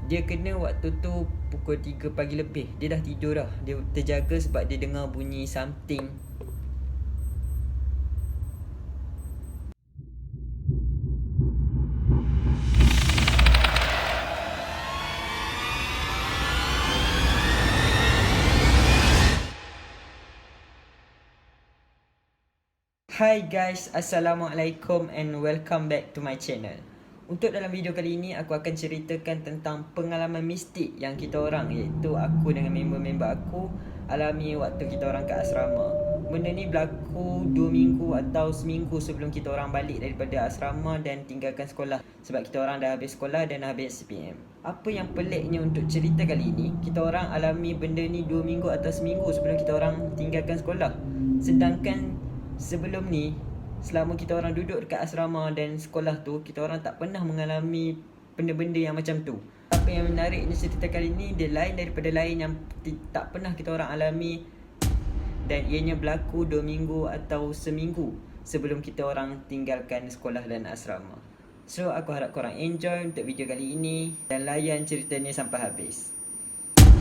Dia kena waktu tu pukul 3 pagi lebih. Dia dah tidur dah. Dia terjaga sebab dia dengar bunyi something. Hi guys, Assalamualaikum and welcome back to my channel. Untuk dalam video kali ini, aku akan ceritakan tentang pengalaman mistik yang kita orang, iaitu aku dengan member-member aku, alami waktu kita orang kat asrama. Benda ni berlaku 2 minggu atau seminggu sebelum kita orang balik daripada asrama dan tinggalkan sekolah. Sebab kita orang dah habis sekolah dan dah habis SPM. Apa yang peliknya untuk cerita kali ini, kita orang alami benda ni 2 minggu atau seminggu sebelum kita orang tinggalkan sekolah. Sedangkan sebelum ni, selama kita orang duduk dekat asrama dan sekolah tu, kita orang tak pernah mengalami benda-benda yang macam tu. Apa yang menariknya cerita kali ni, dia lain daripada lain yang tak pernah kita orang alami. Dan ianya berlaku 2 minggu atau seminggu sebelum kita orang tinggalkan sekolah dan asrama. So aku harap korang enjoy untuk video kali ini dan layan ceritanya sampai habis.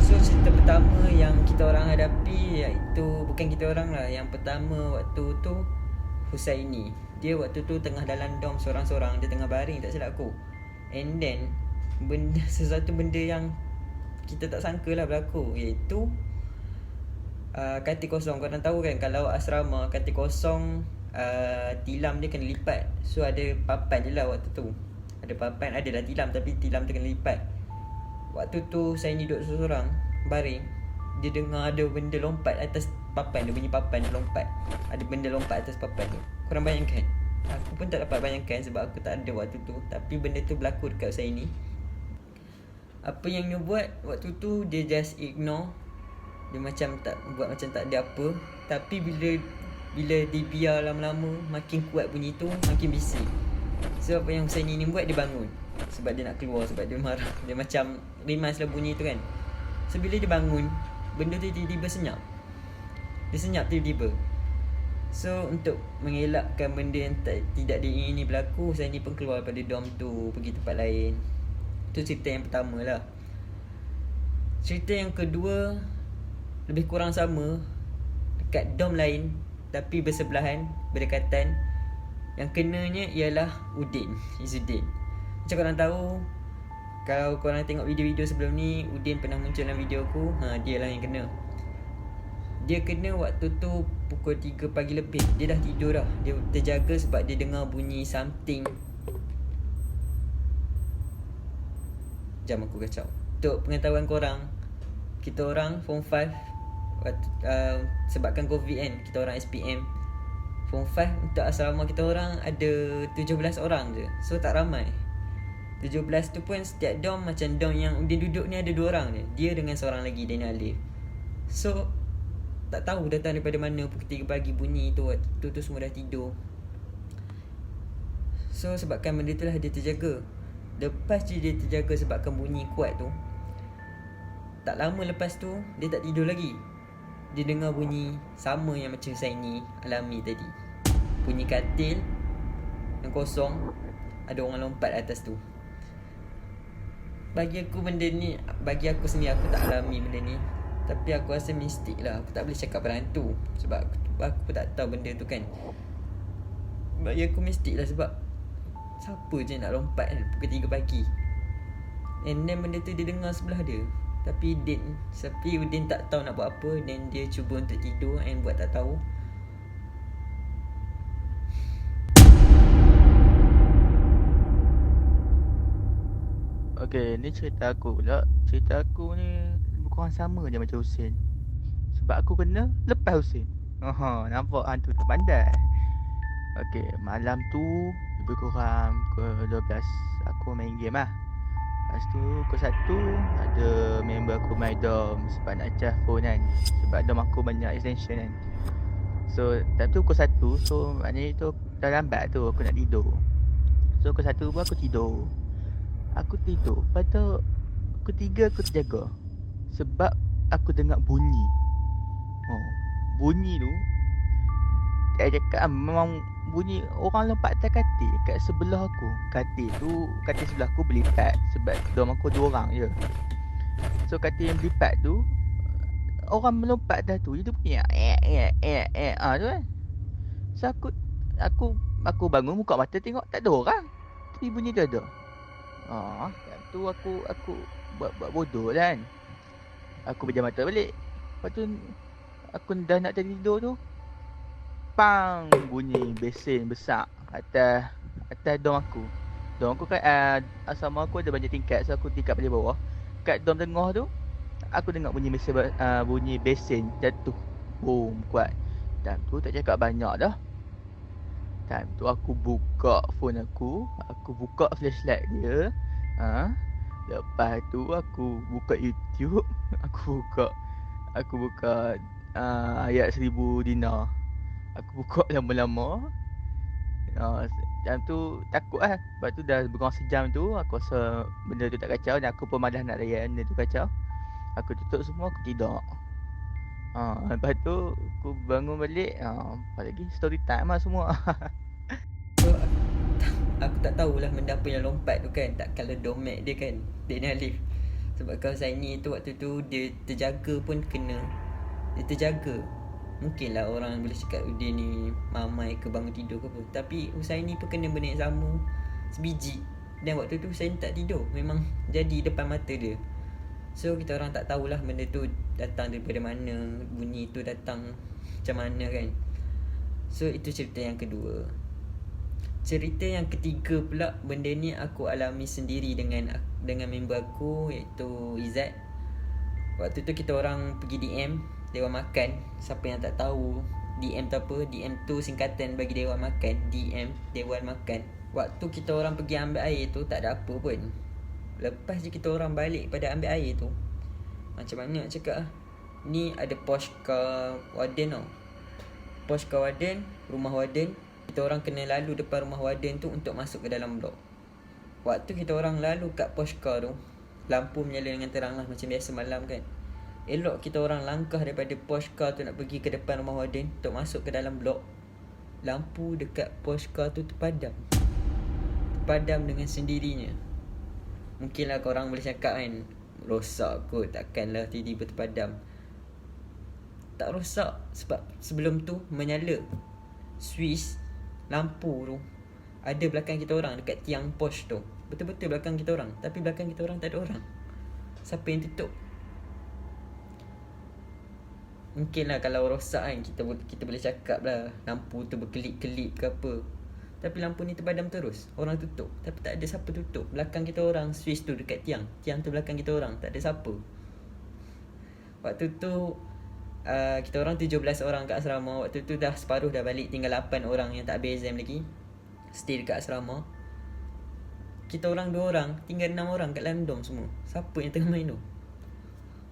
So cerita pertama yang kita orang hadapi, iaitu bukan kita orang lah. Yang pertama waktu tu Husaini. Dia waktu tu tengah dalam dom sorang-sorang. Dia tengah baring tak silap aku. And then sesuatu benda yang kita tak sangka lah berlaku, iaitu katil kosong. Korang tahu kan, kalau asrama katil kosong, tilam dia kena lipat. So ada papan je lah waktu tu. Ada papan, adalah tilam, tapi tilam tu kena lipat. Waktu tu saya ni duduk seorang baring. Dia dengar ada benda lompat atas papan. Dia bunyi papan lompat. Ada benda lompat atas papan tu. Korang bayangkan. Aku pun tak dapat bayangkan sebab aku tak ada waktu tu. Tapi benda tu berlaku dekat saya ni. Apa yang dia buat waktu tu, dia just ignore. Dia macam tak buat macam tak ada apa. Tapi bila dibiar lama-lama, makin kuat bunyi tu, makin bising. So apa yang Husaini ni buat, dia bangun. Sebab dia nak keluar, sebab dia marah. Dia macam rimas lah bunyi tu kan. So bila dia bangun, benda tu tiba-tiba senyap. Dia senyap tiba-tiba. So untuk mengelakkan benda yang tidak diingini berlaku, Husaini pun keluar daripada dom tu, pergi tempat lain. Itu cerita yang pertama lah. Cerita yang kedua lebih kurang sama, dekat dom lain tapi bersebelahan, berdekatan. Yang kenanya ialah Udin, Izzuddin. Macam korang tahu, kalau korang tengok video-video sebelum ni, Udin pernah muncul dalam video aku. Dia lah yang kena. Dia kena waktu tu pukul 3 pagi lebih. Dia dah tidur dah. Dia terjaga sebab dia dengar bunyi something. Jam aku kacau. Untuk pengetahuan korang, kita orang form 5, sebabkan COVID kan, kita orang SPM. Form 5 untuk asrama kita orang ada 17 orang je. So tak ramai. 17 tu pun setiap dom, macam dom yang Udin duduk ni ada 2 orang je. Dia dengan seorang lagi, dia ni Alif. So tak tahu datang daripada mana pukul 3 pagi bunyi tu. Waktu tu semua dah tidur. So sebabkan benda tu lah dia terjaga. Lepas je dia terjaga sebabkan bunyi kuat tu, tak lama lepas tu dia tak tidur lagi. Dia dengar bunyi sama yang macam saya ni alami tadi. Bunyi katil yang kosong, ada orang lompat atas tu. Bagi aku sendiri, aku tak alami benda ni. Tapi aku rasa mistik lah. Aku tak boleh cakap berhantu sebab aku pun tak tahu benda tu kan. Bagi aku mistik lah sebab siapa je nak lompat kan pukul 3 pagi. And then benda tu dia dengar sebelah dia. Tapi Udin tak tahu nak buat apa. Dan dia cuba untuk tidur and buat tak tahu. Okay, ni cerita aku pula. Cerita aku ni lebih kurang sama je macam Husin. Sebab aku kena lepas Husin. Nampak hantu tu pandai. Okay, malam tu lebih kurang pukul 12 aku main game lah. Lepas tu pukul 1 ada member aku main dom sebab nak charge phone kan. Sebab dom aku banyak extension kan. So time tu pukul 1, so maknanya tu dah lambat tu aku nak tidur. So pukul 1 pun aku tidur. Lepas tu pukul 3 aku terjaga. Sebab aku dengar bunyi. Bunyi tu saya cakap memang bunyi orang lompat atas katil kat sebelah aku. Katil sebelah aku berlipat sebab dorm aku 2 orang je. So katil yang berlipat tu orang melompat dah tu. Dia bunyi tu kan. So aku bangun buka mata tengok tak ada orang. Tapi bunyi tu ada. Yang tu aku buat bodoh lah kan. Aku pejam mata balik. Lepas tu aku dah nak tidur tu, pang, bunyi besen besar atas dom aku. Dom aku kan asrama aku ada banyak tingkat, so aku tingkat paling bawah. Kat dom tengah tu aku dengar bunyi besen jatuh. Boom, kuat. Time tu tak cakap banyak dah. Time tu aku buka phone aku buka flashlight dia. Lepas tu aku buka YouTube, aku buka ayat 1000 dinar. Aku buka lama-lama. Jam tu takut lah. Lepas tu dah berkurang sejam tu, aku rasa benda tu tak kacau dan aku pun malas nak layan benda tu kacau. Aku tutup semua, aku tidur. Lepas tu aku bangun balik, apa lagi story time lah semua. So aku tak tahulah benda apa yang lompat tu kan. Takkanlah domek dia kan, dia ni Alif. Sebab kalau Zaini tu waktu tu dia terjaga pun kena. Dia terjaga. Mungkinlah orang boleh cakap dia ni mamai ke bangun tidur ke apa. Tapi Husaini pun kena benda yang sama, sebiji. Dan waktu tu Husaini tak tidur, memang jadi depan mata dia. So kita orang tak tahulah benda tu datang daripada mana, bunyi tu datang macam mana kan. So itu cerita yang kedua. Cerita yang ketiga pula, benda ni aku alami sendiri dengan member aku iaitu Izzat. Waktu tu kita orang pergi DM, Dewan Makan. Siapa yang tak tahu DM tu apa? DM tu singkatan bagi Dewan Makan. DM, Dewan Makan. Waktu kita orang pergi ambil air tu tak ada apa pun. Lepas je kita orang balik pada ambil air tu, macam mana nak cakap, ni ada poshka warden tau. Poshka warden, rumah warden. Kita orang kena lalu depan rumah warden tu untuk masuk ke dalam blok. Waktu kita orang lalu kat poshka tu, lampu menyala dengan terang lah macam biasa malam kan. Elok kita orang langkah daripada poshka tu nak pergi ke depan rumah warden untuk masuk ke dalam blok. Lampu dekat poshka tu terpadam dengan sendirinya. Mungkinlah korang boleh cakap kan, rosak kot, takkanlah tiba-tiba terpadam. Tak rosak sebab sebelum tu menyala switch lampu tu ada belakang kita orang dekat tiang pos tu. Betul-betul belakang kita orang, tapi belakang kita orang tak ada orang. Siapa yang tutup? Mungkinlah kalau rosak kan, kita boleh cakap lah lampu tu berkelip-kelip ke apa. Tapi lampu ni terpadam terus, orang tutup, tapi tak ada siapa tutup. Belakang kita orang, switch tu dekat tiang tu belakang kita orang, tak ada siapa. Waktu tu kita orang 17 orang kat asrama. Waktu tu dah separuh dah balik, tinggal 8 orang yang tak habis exam lagi, stay dekat asrama. Kita orang 2 orang, tinggal 6 orang kat dalam dom semua. Siapa yang tengah main tu?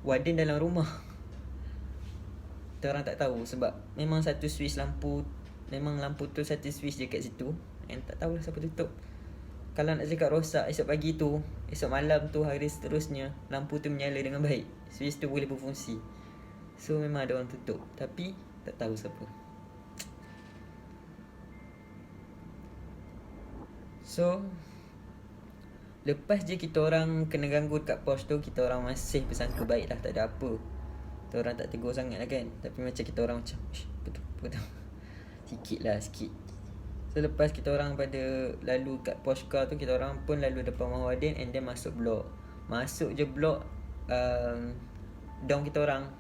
Warden dalam rumah. Kita orang tak tahu sebab memang satu switch lampu, memang lampu tu satu switch je kat situ, yang tak tahulah siapa tutup. Kalau nak cakap rosak, esok pagi tu, esok malam tu, hari seterusnya lampu tu menyala dengan baik, switch tu boleh berfungsi. So memang ada orang tutup, tapi tak tahu siapa. So lepas je kita orang kena ganggu kat pos tu, kita orang masih bersangka baik lah, tak ada apa. Kita orang tak tegur sangat lah kan. Tapi macam kita orang macam betul sikit. So lepas kita orang pada lalu kat poshka tu, kita orang pun lalu depan rumah warden and then masuk blok. Masuk je blok, dom kita orang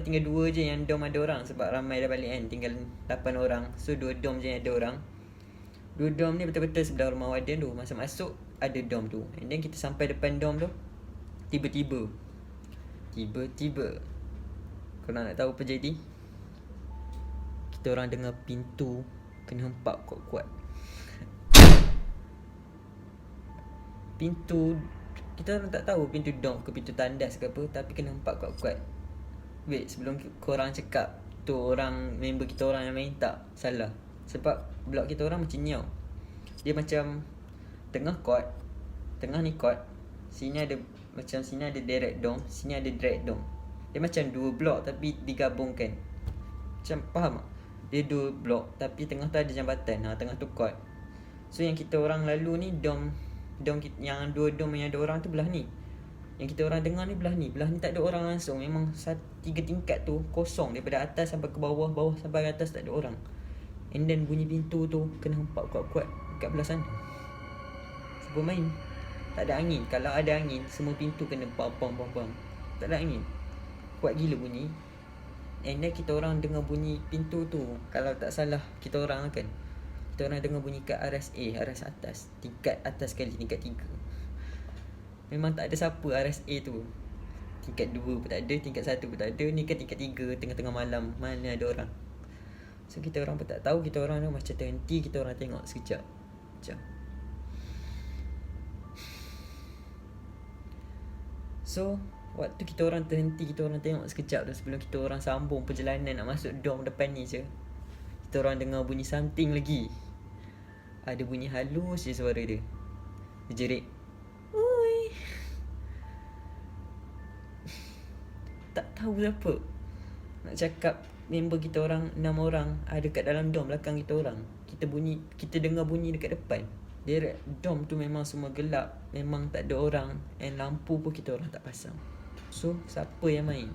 tinggal 2 je yang dom ada orang. Sebab ramai dah balik kan, tinggal 8 orang. So 2 dom je yang ada orang. 2 dom ni betul-betul sebelah rumah warden tu. Masa masuk ada dom tu, and then kita sampai depan dom tu, Tiba-tiba korang nak tahu apa jadi? Kita orang dengar pintu kena hempak kuat-kuat. Pintu, kita orang tak tahu pintu dom ke pintu tandas ke apa, tapi kena hempak kuat-kuat. Wait, sebelum korang cakap tu orang member kita orang yang main, tak, salah. Sebab blok kita orang macam nyau. Dia macam tengah ni court, sini ada direct dom, sini ada direct dom. Dia macam 2 blok tapi digabungkan. Macam faham tak? Dia 2 blok tapi tengah tu ada jambatan. Tengah tu court. So yang kita orang lalu ni dom yang 2 dom yang ada orang tu belah ni. Yang kita orang dengar ni belah ni. Belah ni tak ada orang langsung. Memang 3 tingkat tu kosong. Daripada atas sampai ke bawah, bawah sampai ke atas tak ada orang. And then bunyi pintu tu kena hempak kuat-kuat kat belah sana. Sebab main. Tak ada angin. Kalau ada angin, semua pintu kena bam. Tak ada angin. Kuat gila bunyi. And then kita orang dengar bunyi pintu tu. Kalau tak salah kita orang kan, kita orang dengar bunyi kat RSA, aras atas. Tingkat atas sekali, tingkat 3. Memang tak ada siapa RSA tu. Tingkat 2 pun tak ada, tingkat 1 pun tak ada. Ni kan tingkat 3, tengah-tengah malam. Mana ada orang. So kita orang pun tak tahu. Kita orang tu macam terhenti. Kita orang tengok sekejap. Macam so waktu kita orang terhenti, kita orang tengok sekejap dah sebelum kita orang sambung perjalanan nak masuk dom depan ni je. Kita orang dengar bunyi something lagi. Ada bunyi halus je suara dia. Dia jerit, "Oi." Tak tahu siapa. Nak cakap member kita orang 6 orang ada kat dalam dom belakang kita orang. Kita dengar bunyi dekat depan. Dia dom tu memang semua gelap. Memang tak ada orang. And lampu pun kita orang tak pasang. So siapa yang main?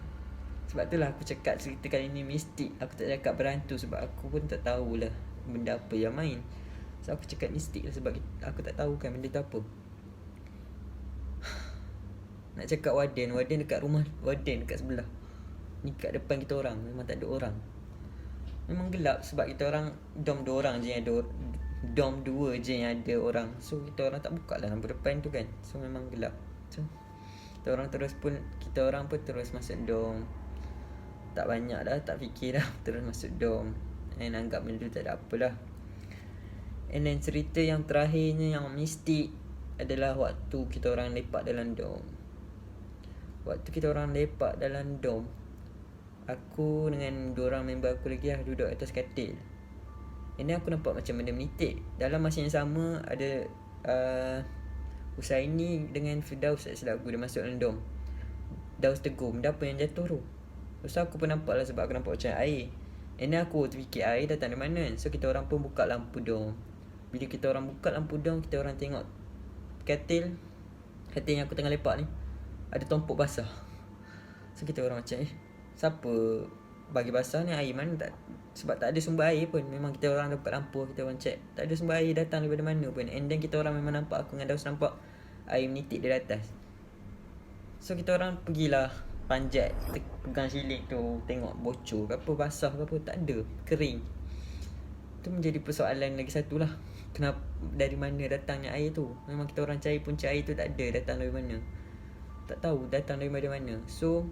Sebab itulah aku cakap cerita kali ni mistik. Aku tak cakap berhantu sebab aku pun tak tahulah benda apa yang main. So aku cakap mistik lah sebab aku tak tahu kan benda tu apa. Nak cakap warden dekat rumah warden dekat sebelah. Ni kat depan kita orang memang tak ada orang. Memang gelap sebab kita orang dom 2 orang je yang ada, dom 2 je yang ada orang. So kita orang tak buka lah lampu depan tu kan. So memang gelap. So kita orang pun terus masuk dom. Tak banyak dah, tak fikir dah. Terus masuk dom. And anggap benda tu tak ada apalah. And then cerita yang terakhirnya yang mistik adalah waktu kita orang lepak dalam dom. Waktu kita orang lepak dalam dom, aku dengan 2 orang member aku lagi lah duduk atas katil. Ini aku nampak macam benda menitik. Dalam masa yang sama ada Husaini dengan Firdaus tak silap aku. Dia masuk dalam dom. Daus tegur, benda apa yang jatuh tu? Lepas aku pun nampak lah sebab aku nampak macam air. Ini aku terfikir air datang dari mana. So kita orang pun buka lampu dom. Bila kita orang buka lampu dom, kita orang tengok katil yang aku tengah lepak ni ada tumpuk basah. So kita orang macam siapa bagi basah ni, air mana tak? Sebab tak ada sumber air pun. Memang kita orang dapat lampu, kita orang check tak ada sumber air datang daripada mana pun. And then kita orang memang nampak, aku dengan Daus nampak air menitik dari atas. So kita orang pergilah panjat, kita pegang silik tu, tengok bocor ke apa, basah ke apa, tak ada, kering. Itu menjadi persoalan lagi satu lah. Kenapa, dari mana datangnya air tu? Memang kita orang cari punca air tu tak ada, datang dari mana, tak tahu datang dari mana. So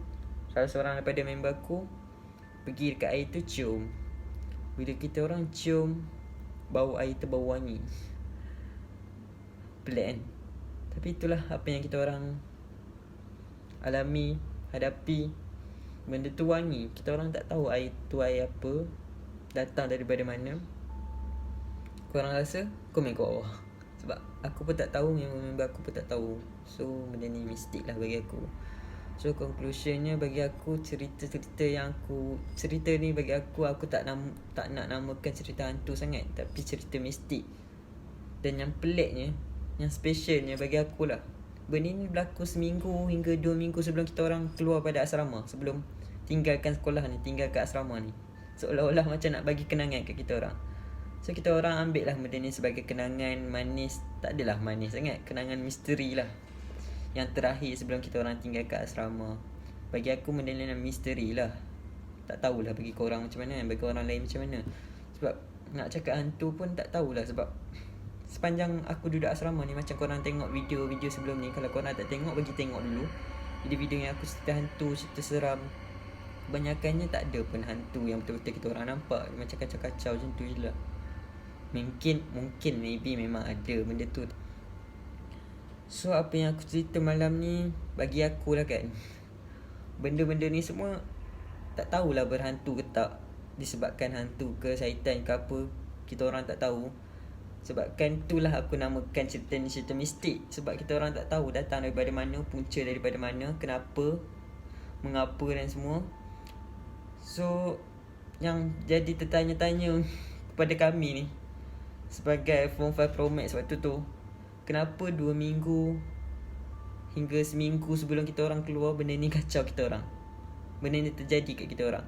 salah seorang daripada member aku pergi dekat air tu cium. Bila kita orang cium, bau air tu bau wangi. Pelik kan? Tapi itulah apa yang kita orang alami, hadapi. Benda tu wangi. Kita orang tak tahu air tu air apa, datang daripada mana. Korang rasa? Komen kat bawah. Sebab aku pun tak tahu, member aku pun tak tahu. So benda ni mistik lah bagi aku. So conclusionnya bagi aku, cerita ni bagi aku tak nak namakan cerita hantu sangat, tapi cerita mistik. Dan yang peliknya, yang specialnya bagi aku lah, benda ni berlaku seminggu hingga 2 minggu sebelum kita orang keluar pada asrama. Sebelum tinggalkan sekolah ni, tinggalkan asrama ni, seolah-olah macam nak bagi kenangan kat kita orang. So kita orang ambil lah benda ni sebagai kenangan manis. Tak adalah manis sangat, kenangan misteri lah, yang terakhir sebelum kita orang tinggal kat asrama. Bagi aku benda ni misteri lah. Tak tahulah bagi korang macam mana, bagi orang lain macam mana. Sebab nak cakap hantu pun tak tahulah. Sebab sepanjang aku duduk asrama ni, macam korang tengok video-video sebelum ni, kalau korang tak tengok, bagi tengok dulu video-video yang aku cerita hantu, cerita seram. Kebanyakannya tak ada pun hantu yang betul-betul kita orang nampak. Macam kacau-kacau macam tu je lah. Mungkin maybe memang ada benda tu. So apa yang aku cerita malam ni, bagi aku lah kan, benda-benda ni semua tak tahulah berhantu ke tak, disebabkan hantu ke syaitan ke apa, kita orang tak tahu. Sebabkan itulah aku namakan cerita ni cerita mistik. Sebab kita orang tak tahu datang daripada mana, punca daripada mana, kenapa, mengapa dan semua. So yang jadi tertanya-tanya kepada kami ni sebagai Form 5 Pro Max waktu tu, kenapa 2 minggu hingga seminggu sebelum kita orang keluar benda ni kacau kita orang. Benda ni terjadi kat kita orang.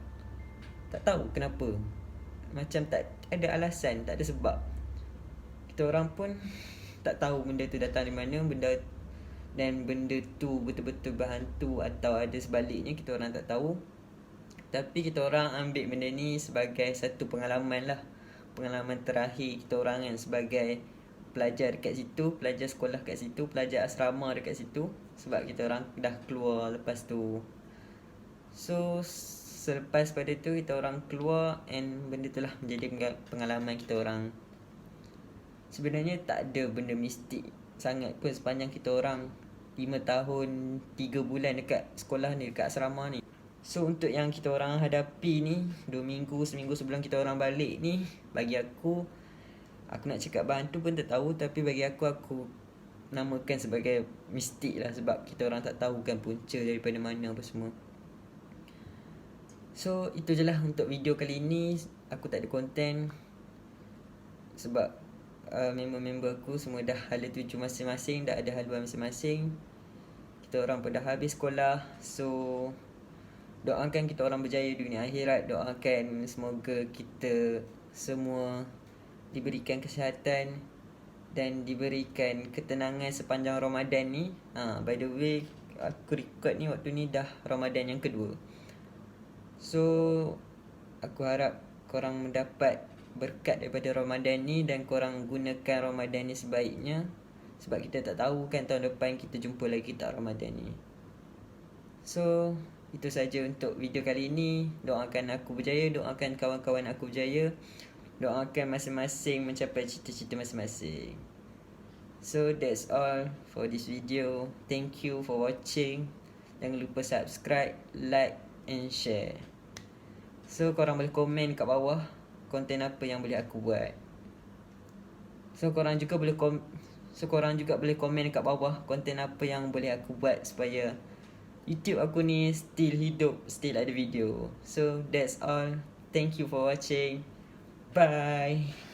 Tak tahu kenapa. Macam tak ada alasan, tak ada sebab. Kita orang pun tak tahu benda tu datang dari mana, benda tu betul-betul berhantu atau ada sebaliknya, kita orang tak tahu. Tapi kita orang ambil benda ni sebagai satu pengalaman lah. Pengalaman terakhir kita orang kan sebagai pelajar dekat situ, pelajar sekolah kat situ, pelajar asrama dekat situ. Sebab kita orang dah keluar lepas tu. So selepas pada tu kita orang keluar, and benda tu lah menjadi pengalaman kita orang. Sebenarnya tak ada benda mistik sangat pun sepanjang kita orang 5 tahun 3 bulan dekat sekolah ni, dekat asrama ni. So untuk yang kita orang hadapi ni 2 minggu, seminggu sebelum kita orang balik ni, bagi aku nak cakap bantu pun tak tahu, tapi bagi aku namakan sebagai mistik lah. Sebab kita orang tak tahu kan punca daripada mana apa semua. So itu je lah untuk video kali ni. Aku tak ada konten sebab member-member aku semua dah hala tuju masing-masing, dah ada haluan masing-masing. Kita orang pun dah habis sekolah. So doakan kita orang berjaya dunia akhirat. Doakan semoga kita semua diberikan kesihatan dan diberikan ketenangan sepanjang Ramadan ni. By the way, aku record ni waktu ni dah Ramadan yang kedua. So aku harap korang mendapat berkat daripada Ramadan ni dan korang gunakan Ramadan ni sebaiknya. Sebab kita tak tahu kan tahun depan kita jumpa lagi tak Ramadan ni. So itu saja untuk video kali ni. Doakan aku berjaya, doakan kawan-kawan aku berjaya, doakan masing-masing mencapai cita-cita masing-masing. So that's all for this video. Thank you for watching. Jangan lupa subscribe, like and share. So korang boleh komen kat bawah konten apa yang boleh aku buat. So korang juga boleh komen kat bawah konten apa yang boleh aku buat supaya YouTube aku ni still hidup, still ada video. So that's all. Thank you for watching. Bye.